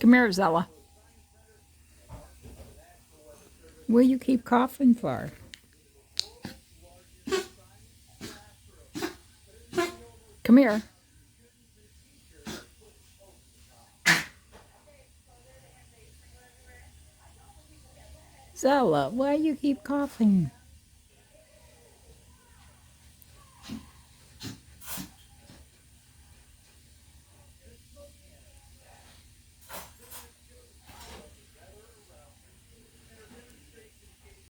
Come here, Zella. What do you keep coughing for? Come here. Zella, why do you keep coughing?